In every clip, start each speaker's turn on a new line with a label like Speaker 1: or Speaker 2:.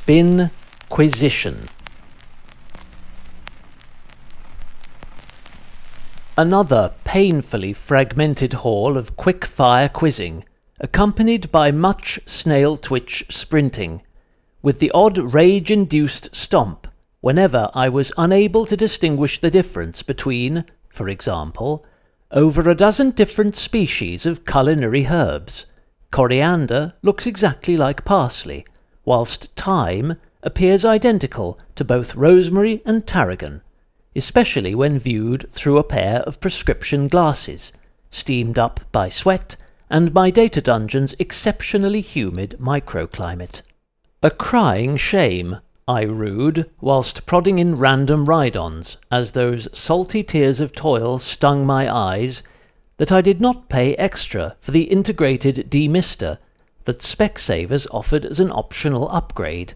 Speaker 1: Spinquisition. Another painfully fragmented haul of quick-fire quizzing, accompanied by much snail-twitch sprinting, with the odd rage-induced stomp whenever I was unable to distinguish the difference between, for example, over a dozen different species of culinary herbs. Coriander looks exactly like parsley, whilst thyme appears identical to both rosemary and tarragon, especially when viewed through a pair of prescription glasses, steamed up by sweat and my data dungeon's exceptionally humid microclimate. A crying shame, I rued, whilst prodding in random ride-ons, as those salty tears of toil stung my eyes, that I did not pay extra for the integrated demister that Specsavers offered as an optional upgrade,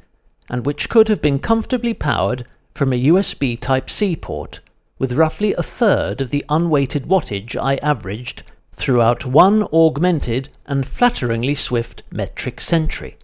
Speaker 1: and which could have been comfortably powered from a USB Type-C port, with roughly a third of the unweighted wattage I averaged throughout one augmented and flatteringly swift metric century.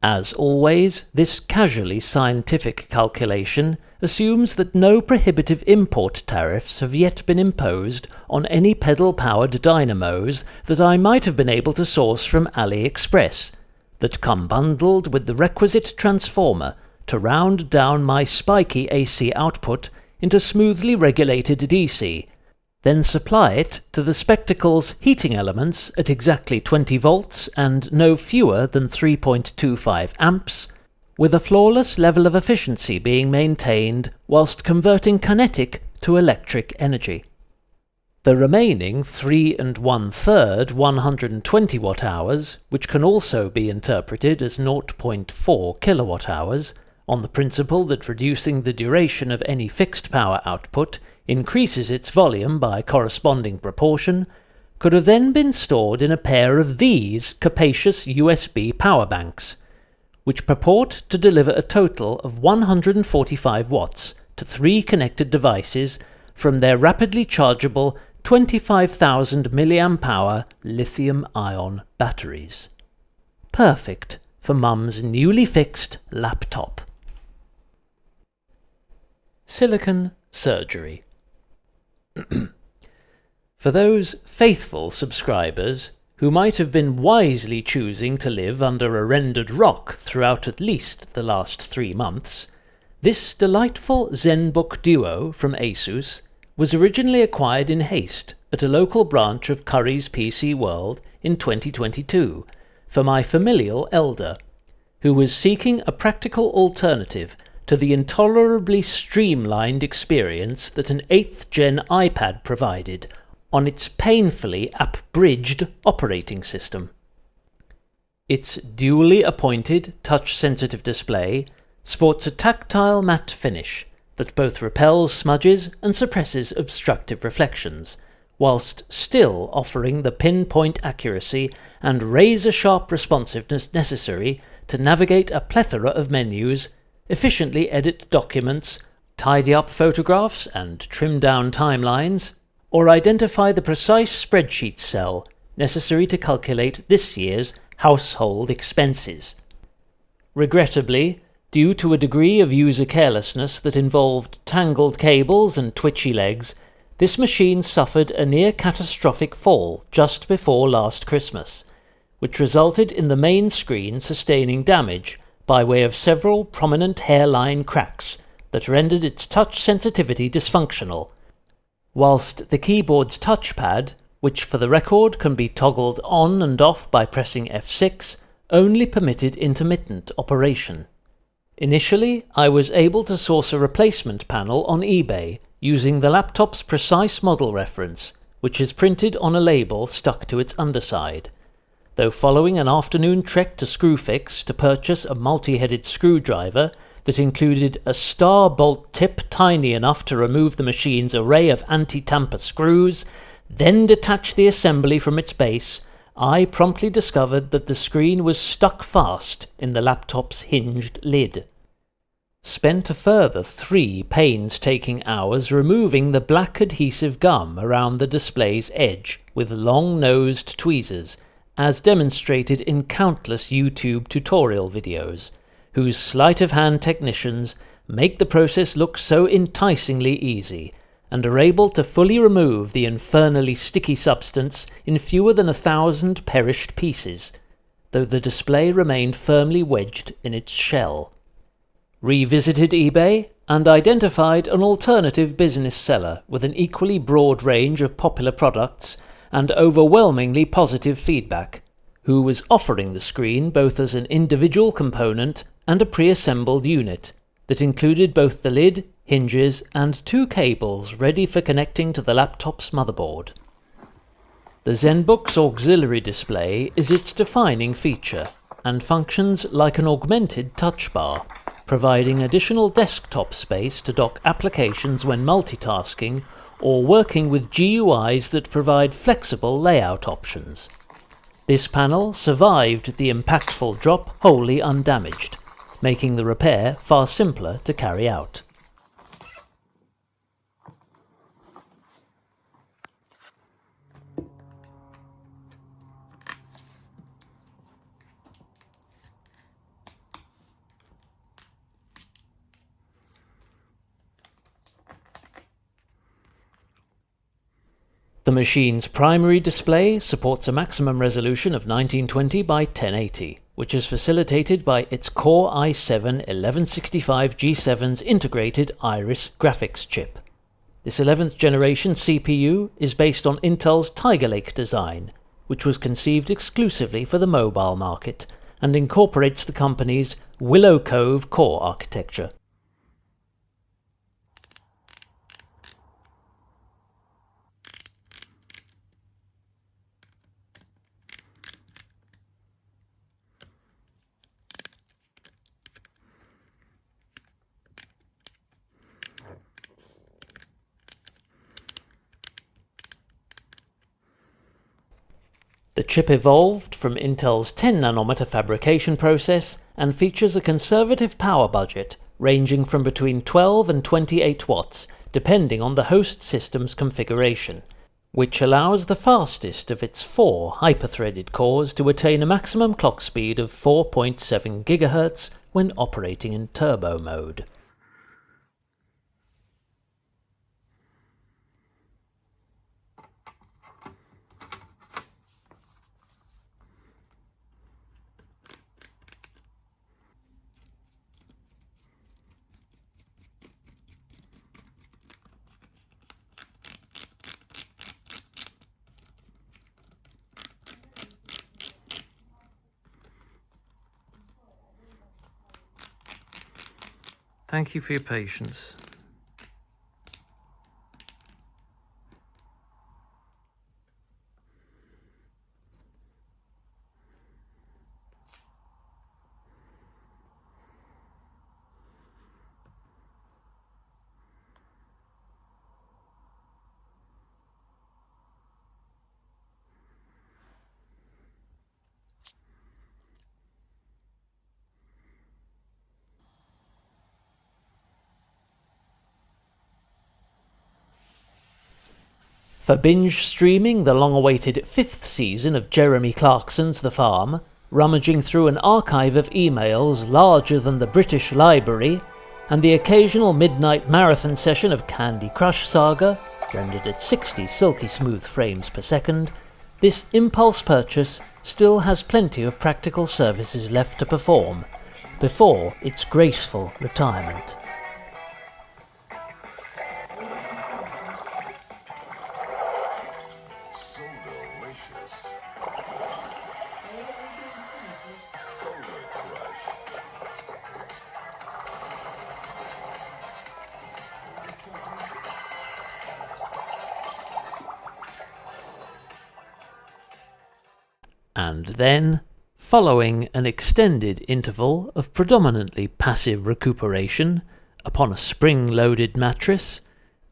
Speaker 1: As always, this casually scientific calculation assumes that no prohibitive import tariffs have yet been imposed on any pedal-powered dynamos that I might have been able to source from AliExpress, that come bundled with the requisite transformer to round down my spiky AC output into smoothly regulated DC, then supply it to the spectacle's heating elements at exactly 20 volts and no fewer than 3.25 amps, with a flawless level of efficiency being maintained whilst converting kinetic to electric energy. The remaining 3 1/3 120 watt-hours, which can also be interpreted as 0.4 kilowatt-hours, on the principle that reducing the duration of any fixed power output increases its volume by corresponding proportion, could have then been stored in a pair of these capacious USB power banks, which purport to deliver a total of 145 watts to 3 connected devices from their rapidly chargeable 25,000 mAh lithium-ion batteries. Perfect for Mum's newly fixed laptop. Silicon surgery. For those faithful subscribers who might have been wisely choosing to live under a rendered rock throughout at least the last 3 months, this delightful ZenBook Duo from Asus was originally acquired in haste at a local branch of Curry's PC World in 2022 for my familial elder, who was seeking a practical alternative to the intolerably streamlined experience that an 8th gen iPad provided on its painfully app-bridged operating system. Its duly appointed touch-sensitive display sports a tactile matte finish that both repels smudges and suppresses obstructive reflections, whilst still offering the pinpoint accuracy and razor-sharp responsiveness necessary to navigate a plethora of menus, efficiently edit documents, tidy up photographs and trim down timelines, or identify the precise spreadsheet cell necessary to calculate this year's household expenses. Regrettably, due to a degree of user carelessness that involved tangled cables and twitchy legs, this machine suffered a near-catastrophic fall just before last Christmas, which resulted in the main screen sustaining damage by way of several prominent hairline cracks that rendered its touch sensitivity dysfunctional, whilst the keyboard's touchpad, which for the record can be toggled on and off by pressing F6, only permitted intermittent operation. Initially, I was able to source a replacement panel on eBay using the laptop's precise model reference, which is printed on a label stuck to its underside, though following an afternoon trek to Screwfix to purchase a multi-headed screwdriver that included a star bolt tip tiny enough to remove the machine's array of anti-tamper screws, then detach the assembly from its base, I promptly discovered that the screen was stuck fast in the laptop's hinged lid. Spent a further 3 painstaking hours removing the black adhesive gum around the display's edge with long-nosed tweezers, as demonstrated in countless YouTube tutorial videos, whose sleight-of-hand technicians make the process look so enticingly easy, and are able to fully remove the infernally sticky substance in fewer than 1,000 perished pieces, though the display remained firmly wedged in its shell. Revisited eBay and identified an alternative business seller with an equally broad range of popular products and overwhelmingly positive feedback, who was offering the screen both as an individual component and a pre-assembled unit that included both the lid, hinges and 2 cables ready for connecting to the laptop's motherboard. The ZenBook's auxiliary display is its defining feature and functions like an augmented touch bar, providing additional desktop space to dock applications when multitasking or working with GUIs that provide flexible layout options. This panel survived the impactful drop wholly undamaged, making the repair far simpler to carry out. The machine's primary display supports a maximum resolution of 1920 by 1080, which is facilitated by its Core i7-1165G7's integrated Iris graphics chip. This 11th generation CPU is based on Intel's Tiger Lake design, which was conceived exclusively for the mobile market and incorporates the company's Willow Cove core architecture. The chip evolved from Intel's 10nm fabrication process and features a conservative power budget ranging from between 12 and 28 watts, depending on the host system's configuration, which allows the fastest of its 4 hyper-threaded cores to attain a maximum clock speed of 4.7 GHz when operating in turbo mode. Thank you for your patience. For binge streaming the long-awaited 5th season of Jeremy Clarkson's The Farm, rummaging through an archive of emails larger than the British Library, and the occasional midnight marathon session of Candy Crush Saga, rendered at 60 silky smooth frames per second, this impulse purchase still has plenty of practical services left to perform before its graceful retirement. And then, following an extended interval of predominantly passive recuperation upon a spring-loaded mattress,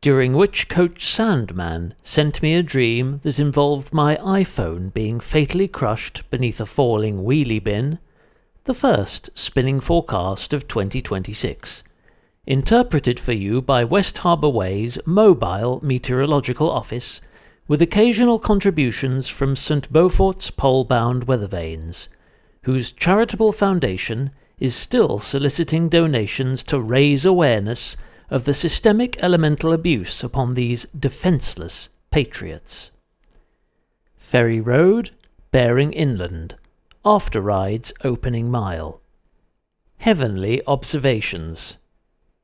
Speaker 1: during which Coach Sandman sent me a dream that involved my iPhone being fatally crushed beneath a falling wheelie bin, the first spinning forecast of 2026, interpreted for you by West Harbour Way's mobile meteorological office, with occasional contributions from St Beaufort's pole-bound weathervanes, whose charitable foundation is still soliciting donations to raise awareness of the systemic elemental abuse upon these defenceless patriots. Ferry Road, bearing inland, after rides opening mile. Heavenly observations.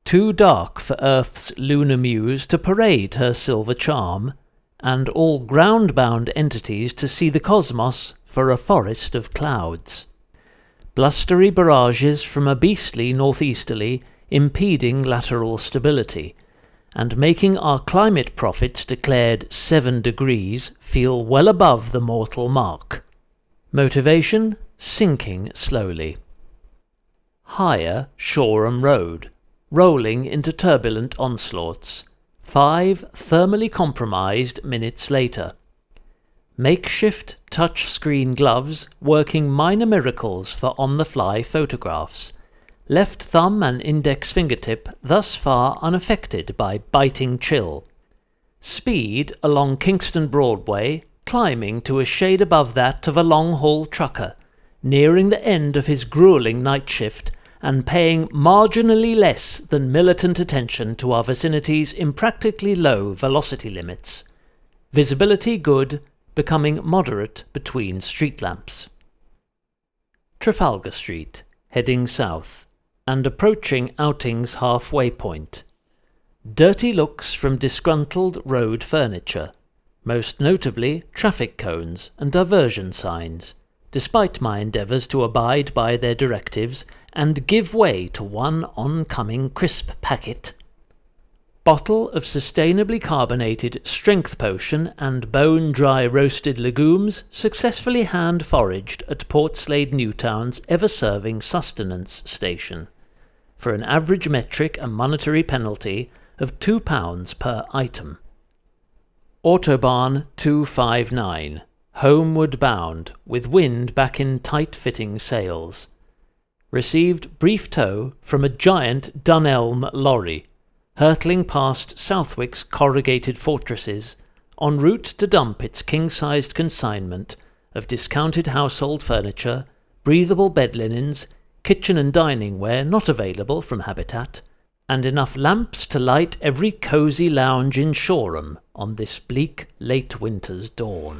Speaker 1: Too dark for Earth's lunar muse to parade her silver charm, and all ground-bound entities to see the cosmos for a forest of clouds. Blustery barrages from a beastly northeasterly impeding lateral stability, and making our climate prophets declared 7 degrees feel well above the mortal mark. Motivation, sinking slowly. Higher Shoreham Road, rolling into turbulent onslaughts. 5 thermally compromised minutes later. Makeshift touch-screen gloves working minor miracles for on-the-fly photographs. Left thumb and index fingertip thus far unaffected by biting chill. Speed along Kingston Broadway climbing to a shade above that of a long-haul trucker, nearing the end of his gruelling night shift and paying marginally less than militant attention to our vicinity's impractically low velocity limits. Visibility good, becoming moderate between street lamps. Trafalgar Street, heading south, and approaching outing's halfway point. Dirty looks from disgruntled road furniture, most notably traffic cones and diversion signs, despite my endeavours to abide by their directives and give way to one oncoming crisp packet. Bottle of sustainably carbonated strength potion and bone-dry roasted legumes successfully hand-foraged at Portslade Newtown's ever-serving sustenance station, for an average metric and monetary penalty of £2 per item. Autobahn 259, homeward bound, with wind back in tight-fitting sails. Received brief tow from a giant Dunelm lorry, hurtling past Southwick's corrugated fortresses, en route to dump its king-sized consignment of discounted household furniture, breathable bed linens, kitchen and dining ware not available from Habitat, and enough lamps to light every cosy lounge in Shoreham on this bleak late winter's dawn.